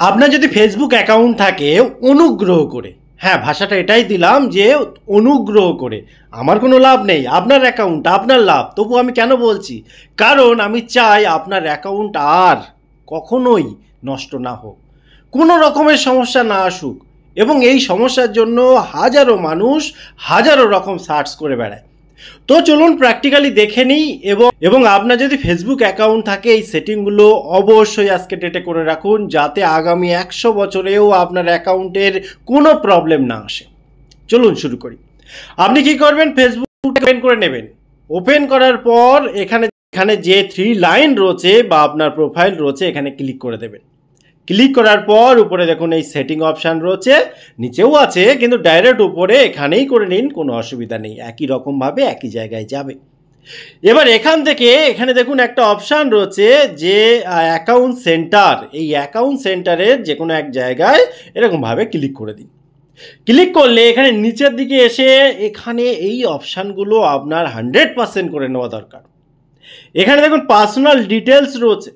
আপনার যদি Facebook account থাকে অনুগ্রহ করে, হ্যাঁ ভাষাটা এটাই দিলাম যে অনুগ্রহ করে, আমার কোনো লাভ নেই, আপনার অ্যাকাউন্ট আপনার লাভ, তবু আমি কেন বলছি, কারণ আমি চাই আপনার অ্যাকাউন্ট আর কখনোই নষ্ট না হোক, কোনো রকমের সমস্যা না আসুক, এবং এই সমস্যার জন্য হাজারো মানুষ হাজারো রকম সার্চ করে বেড়ায়। তো চলুন প্র্যাকটিক্যালি দেখে নিই, এবং আপনার যদি ফেসবুক অ্যাকাউন্ট থাকে এই সেটিংগুলো অবশ্যই আজকে ডেটে করে রাখুন, যাতে আগামী 100 বছরেও আপনার অ্যাকাউন্টের কোনো প্রবলেম না আসে। চলুন শুরু করি। আপনি কি করবেন, ফেসবুক ওপেন করে নেবেন। ওপেন করার পর এখানে যে 3 লাইন রয়েছে বা আপনার প্রোফাইল রয়েছে, এখানে ক্লিক করে দেবেন। ক্লিক করার পর উপরে দেখুন এই সেটিং অপশান রয়েছে, নিচেও আছে, কিন্তু ডাইরেক্ট উপরে এখানেই করে নিন, কোনো অসুবিধা নেই, একই রকমভাবে একই জায়গায় যাবে। এবার এখান থেকে এখানে দেখুন একটা অপশান রয়েছে যে অ্যাকাউন্ট সেন্টার, এই অ্যাকাউন্ট সেন্টারের যে কোনো এক জায়গায় এরকমভাবে ক্লিক করে দিন। ক্লিক করলে এখানে নিচের দিকে এসে এখানে এই অপশানগুলো আপনার 100% করে নেওয়া দরকার। এখানে দেখুন পার্সোনাল ডিটেলস রয়েছে,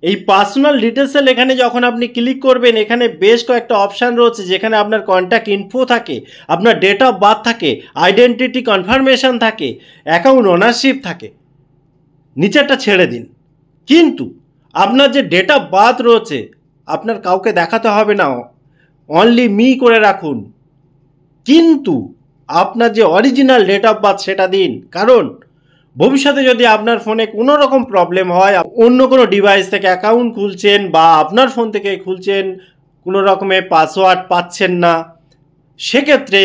এই পার্সোনাল ডিটেলসের এখানে যখন আপনি ক্লিক করবেন, এখানে বেশ কয়েকটা অপশান রয়েছে, যেখানে আপনার কন্ট্যাক্ট ইনফো থাকে, আপনার ডেট অফ বার্থ থাকে, আইডেন্টিটি কনফার্মেশন থাকে, অ্যাকাউন্ট ওনারশিপ থাকে, নিচেরটা ছেড়ে দিন। কিন্তু আপনার যে ডেট অফ বার্থ রয়েছে আপনার কাউকে দেখাতে হবে না, অনলি মি করে রাখুন, কিন্তু আপনার যে অরিজিনাল ডেট অফ বার্থ সেটা দিন, কারণ ভবিষ্যতে যদি আপনার ফোনে কোনো রকম প্রবলেম হয়, অন্য কোনো ডিভাইস থেকে অ্যাকাউন্ট খুলছেন বা আপনার ফোন থেকে খুলছেন, কোনো রকমের পাসওয়ার্ড পাচ্ছেন না, সেক্ষেত্রে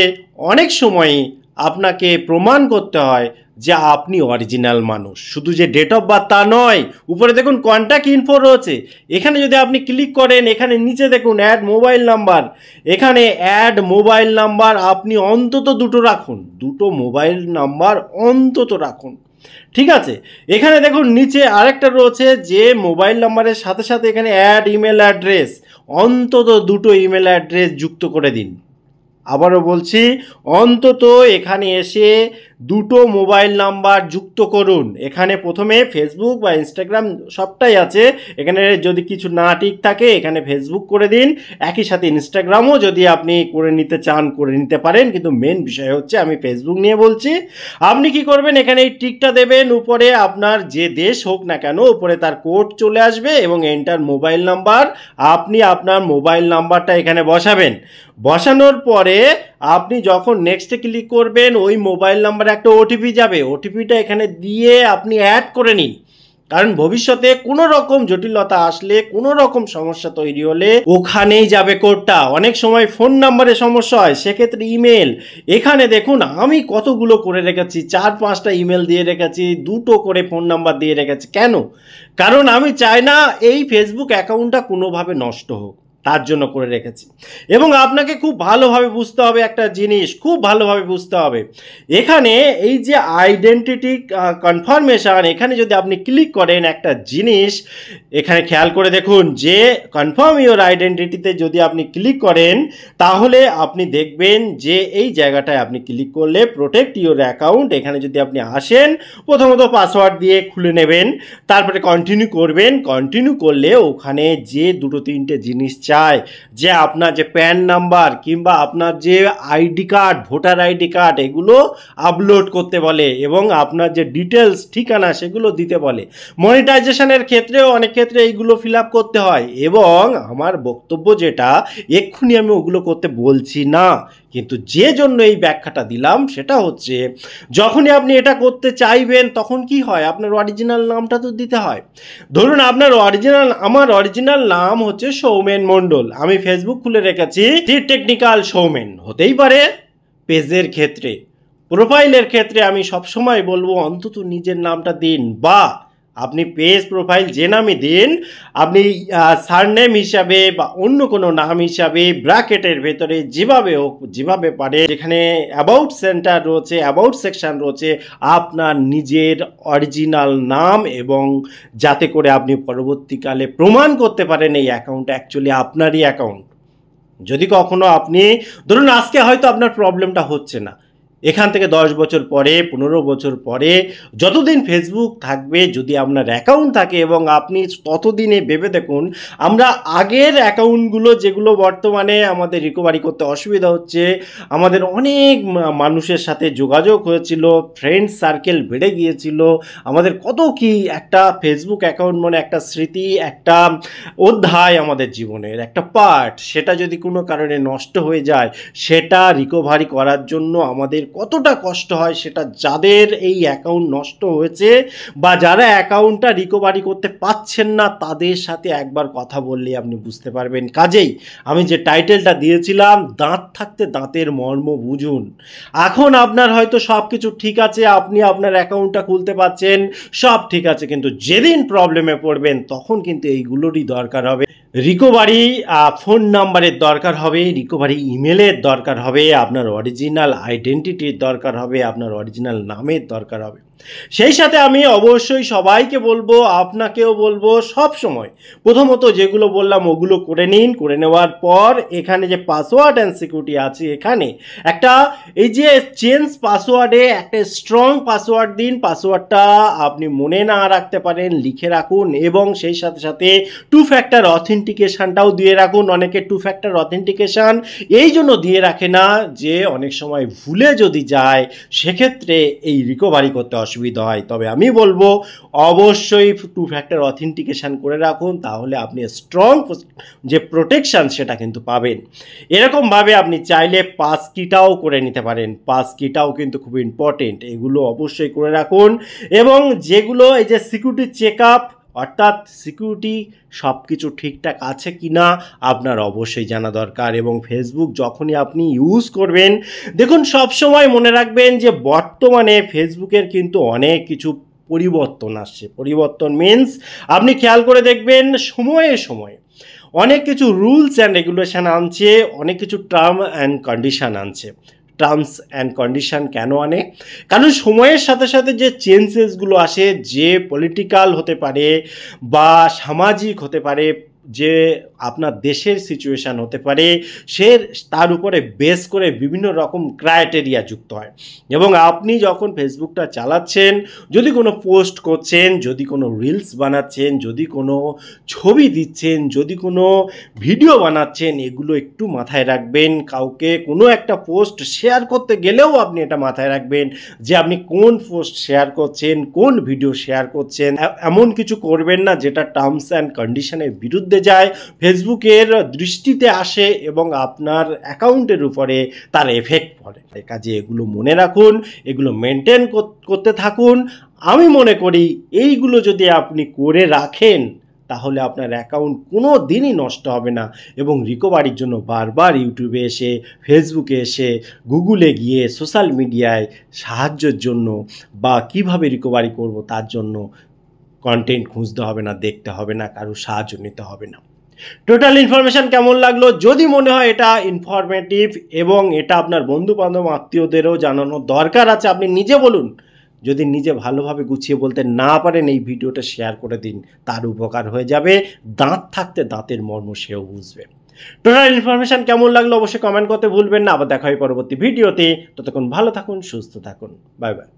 অনেক সময়ই আপনাকে প্রমাণ করতে হয় যে আপনি অরিজিনাল মানুষ। শুধু যে ডেট অফ বার্থ তা নয়, উপরে দেখুন কন্ট্যাক্ট ইনফো রয়েছে, এখানে যদি আপনি ক্লিক করেন, এখানে নিচে দেখুন অ্যাড মোবাইল নাম্বার, এখানে অ্যাড মোবাইল নাম্বার আপনি অন্তত দুটো রাখুন, দুটো মোবাইল নাম্বার অন্তত রাখুন, ঠিক আছে। এখানে দেখুন নিচে আরেকটা রয়েছে যে মোবাইল নাম্বারের সাথে সাথে এখানে অ্যাড ইমেল অ্যাড্রেস, অন্তত দুটো ইমেল অ্যাড্রেস যুক্ত করে দিন। আবারও বলছি, অন্তত এখানে এসে দুটো মোবাইল নাম্বার যুক্ত করুন। এখানে প্রথমে ফেসবুক বা ইনস্টাগ্রাম সবটাই আছে, এখানে যদি কিছু না ঠিক থাকে এখানে ফেসবুক করে দিন, একই সাথে ইনস্টাগ্রামও যদি আপনি করে নিতে চান করে নিতে পারেন, কিন্তু মেন বিষয় হচ্ছে আমি ফেসবুক নিয়ে বলছি। আপনি কি করবেন, এখানে এই টিকটা দেবেন, উপরে আপনার যে দেশ হোক না কেন উপরে তার কোড চলে আসবে, এবং এন্টার মোবাইল নাম্বার, আপনি আপনার মোবাইল নাম্বারটা এখানে বসাবেন। বসানোর পরে আপনি যখন নেক্সটে ক্লিক করবেন, ওই মোবাইল নাম্বারে একটা ওটিপি যাবে, ওটিপিটা এখানে দিয়ে আপনি অ্যাড করে নিন, কারণ ভবিষ্যতে কোনো রকম জটিলতা আসলে, কোনো রকম সমস্যা তৈরি হলে ওখানেই যাবে কোডটা। অনেক সময় ফোন নাম্বারে সমস্যা হয়, সেক্ষেত্রে ইমেল, এখানে দেখুন আমি কতগুলো করে রেখেছি, 4-5টা ইমেল দিয়ে রেখেছি, দুটো করে ফোন নাম্বার দিয়ে রেখেছি। কেন? কারণ আমি চাই না এই ফেসবুক অ্যাকাউন্টটা কোনোভাবে নষ্ট হোক, তার জন্য করে রেখেছি। এবং আপনাকে খুব ভালোভাবে বুঝতে হবে একটা জিনিস, খুব ভালোভাবে বুঝতে হবে, এখানে এই যে আইডেন্টিটি কনফার্মেশন, এখানে যদি আপনি ক্লিক করেন একটা জিনিস এখানে খেয়াল করে দেখুন, যে কনফার্ম ইওর আইডেন্টিটিতে যদি আপনি ক্লিক করেন, তাহলে আপনি দেখবেন যে এই জায়গাটায় আপনি ক্লিক করলে প্রোটেক্ট ইওর অ্যাকাউন্ট, এখানে যদি আপনি আসেন, প্রথমত পাসওয়ার্ড দিয়ে খুলে নেবেন, তারপরে কন্টিনিউ করবেন। কন্টিনিউ করলে ওখানে যে দুটো তিনটে জিনিস চায়, যে আপনার যে প্যান নাম্বার কিংবা আপনার যে ID card, voter ID card, এগুলো আপলোড করতে বলে, এবং আপনার যে ডিটেলস ঠিকানা সেগুলো দিতে বলে। মনিটাইজেশনের ক্ষেত্রেও অনেক ক্ষেত্রে এইগুলো ফিল আপ করতে হয়, এবং আমার বক্তব্য যেটা, এক্ষুনি আমি ওগুলো করতে বলছি না, কিন্তু যে জন্য এই ব্যাখ্যাটা দিলাম সেটা হচ্ছে, যখনই আপনি এটা করতে চাইবেন তখন কি হয়, আপনার অরিজিনাল নামটা তো দিতে হয়। ধরুন আপনার আমার অরিজিনাল নাম হচ্ছে সৌমেন মণ্ডল, আমি ফেসবুক খুলে রেখেছি টেকনিক্যাল সৌমেন, হতেই পারে পেজের ক্ষেত্রে, প্রোফাইলের ক্ষেত্রে আমি সবসময় বলবো অন্তত নিজের নামটা দিন, বা আপনি পেজ প্রোফাইল যে নামই দিন, আপনি সারনেম হিসাবে বা অন্য কোনো নাম হিসাবে ব্র্যাকেটের ভেতরে যেভাবে হোক, যেভাবে পারে, যেখানে অ্যাবাউট সেন্টার রয়েছে, অ্যাবাউট সেকশন রয়েছে, আপনার নিজের অরিজিনাল নাম, এবং যাতে করে আপনি পরবর্তীকালে প্রমাণ করতে পারেন এই অ্যাকাউন্ট অ্যাকচুয়ালি আপনারই অ্যাকাউন্ট। যদি কখনো আপনি ধরুন আজকে হয়তো আপনার প্রবলেমটা হচ্ছে না, এখান থেকে 10 বছর পরে, 15 বছর পরে, যতদিন ফেসবুক থাকবে, যদি আপনার অ্যাকাউন্ট থাকে এবং আপনি ততদিনে ভেবে দেখুন, আমরা আগের অ্যাকাউন্টগুলো যেগুলো বর্তমানে আমাদের রিকভারি করতে অসুবিধা হচ্ছে, আমাদের অনেক মানুষের সাথে যোগাযোগ হয়েছিল, ফ্রেন্ড সার্কেল বেড়ে গিয়েছিল, আমাদের কত কি একটা ফেসবুক অ্যাকাউন্ট মানে একটা স্মৃতি, একটা অধ্যায় আমাদের জীবনের একটা পার্ট, সেটা যদি কোনো কারণে নষ্ট হয়ে যায়, সেটা রিকভারি করার জন্য আমাদের কতটা কষ্ট হয়, সেটা যাদের এই অ্যাকাউন্ট নষ্ট হয়েছে বা যারা অ্যাকাউন্টটা রিকভারি করতে পাচ্ছেন না, তাদের সাথে একবার কথা বললে আপনি বুঝতে পারবেন। কাজেই আমি যে টাইটেলটা দিয়েছিলাম, দাঁত থাকতে দাঁতের মর্ম বুঝুন। এখন আপনার হয়তো সব কিছু ঠিক আছে, আপনি আপনার অ্যাকাউন্টটা খুলতে পারছেন, সব ঠিক আছে, কিন্তু যেদিন প্রবলেমে পড়বেন তখন কিন্তু এইগুলোরই দরকার হবে। রিকভারি ফোন নাম্বারের দরকার হবে, রিকভারি ইমেলের দরকার হবে, আপনার অরিজিনাল আইডেন্টিটির দরকার হবে, আপনার অরিজিনাল নামের দরকার হবে। সেই সাথে আমি অবশ্যই সবাইকে বলবো, আপনাকেও বলবো, সব সময় প্রথমত যেগুলো বললাম ওগুলো করে নিন। করে নেওয়ার পর এখানে যে পাসওয়ার্ড অ্যান্ড সিকিউরিটি আছে, এখানে একটা এই যে চেঞ্জ পাসওয়ার্ডে একটা স্ট্রং পাসওয়ার্ড দিন। পাসওয়ার্ডটা আপনি মনে না রাখতে পারেন, লিখে রাখুন এবং সেই সাথে সাথে টু ফ্যাক্টর অথেন্টিকেশানটাও দিয়ে রাখুন। অনেকে টু ফ্যাক্টর অথেন্টিকেশান এই জন্য দিয়ে রাখে না যে অনেক সময় ভুলে যদি যায় সেক্ষেত্রে এই রিকভারি করতে অসুবিধা হয়। তবে আমি বলবো অবশ্যই টু ফ্যাক্টর অথেন্টিকেশান করে রাখুন, তাহলে আপনি স্ট্রং যে প্রোটেকশান সেটা কিন্তু পাবেন। এরকমভাবে আপনি চাইলে পাস কিটাও করে নিতে পারেন, পাস কিটাও কিন্তু খুব ইম্পর্টেন্ট, এগুলো অবশ্যই করে রাখুন। এবং যেগুলো এই যে সিকিউরিটি চেক আপ, অর্থাৎ সিকিউরিটি সব কিছু ঠিকঠাক আছে কি না আপনার অবশ্যই জানা দরকার। এবং ফেসবুক যখনই আপনি ইউজ করবেন, দেখুন সবসময় মনে রাখবেন যে বর্তমানে ফেসবুকের কিন্তু অনেক কিছু পরিবর্তন আসছে। পরিবর্তন মিন্স আপনি খেয়াল করে দেখবেন সময়ে সময়ে অনেক কিছু রুলস অ্যান্ড রেগুলেশন আনছে, অনেক কিছু টার্ম অ্যান্ড কন্ডিশন আনছে। টার্মস অ্যান্ড কন্ডিশন কেন আনে? কারণ সময়ের সাথে সাথে যে চেঞ্জেসগুলো আসে, যে পলিটিক্যাল হতে পারে বা সামাজিক হতে পারে, যে আপনার দেশের সিচুয়েশান হতে পারে, সে তার উপরে বেস করে বিভিন্ন রকম ক্রাইটেরিয়া যুক্ত হয়। এবং আপনি যখন ফেসবুকটা চালাচ্ছেন, যদি কোনো পোস্ট করছেন, যদি কোনো রিলস বানাচ্ছেন, যদি কোনো ছবি দিচ্ছেন, যদি কোনো ভিডিও বানাচ্ছেন, এগুলো একটু মাথায় রাখবেন। কাউকে কোনো একটা পোস্ট শেয়ার করতে গেলেও আপনি এটা মাথায় রাখবেন যে আপনি কোন পোস্ট শেয়ার করছেন, কোন ভিডিও শেয়ার করছেন। এমন কিছু করবেন না যেটা টার্মস অ্যান্ড কন্ডিশনের বিরুদ্ধে যায়, ফেসবুকের দৃষ্টিতে আসে এবং আপনার অ্যাকাউন্টের উপরে তার এফেক্ট পড়ে। কাজে এগুলো মনে রাখুন, এগুলো মেনটেন করতে থাকুন। আমি মনে করি এইগুলো যদি আপনি করে রাখেন, তাহলে আপনার অ্যাকাউন্ট কোনো দিনই নষ্ট হবে না। এবং রিকভারির জন্য বারবার ইউটিউবে এসে, ফেসবুকে এসে, গুগলে গিয়ে, সোশ্যাল মিডিয়ায় সাহায্যের জন্য বা কিভাবে রিকভারি করব তার জন্য কন্টেন্ট খুঁজতে হবে না, দেখতে হবে না, কারোর সাহায্য নিতে হবে না। টোটাল ইনফরমেশান কেমন লাগলো? যদি মনে হয় এটা ইনফরমেটিভ এবং এটা আপনার বন্ধু বান্ধব আত্মীয়দেরও জানানো দরকার আছে, আপনি নিজে বলুন। যদি নিজে ভালোভাবে গুছিয়ে বলতে না পারেন, এই ভিডিওটা শেয়ার করে দিন, তার উপকার হয়ে যাবে। দাঁত থাকতে দাঁতের মর্ম সেও বুঝবে। টোটাল ইনফরমেশান কেমন লাগলো অবশ্যই কমেন্ট করতে ভুলবেন না। আবার দেখা হয় পরবর্তী ভিডিওতে। ততক্ষণ ভালো থাকুন, সুস্থ থাকুন, বাই বাই।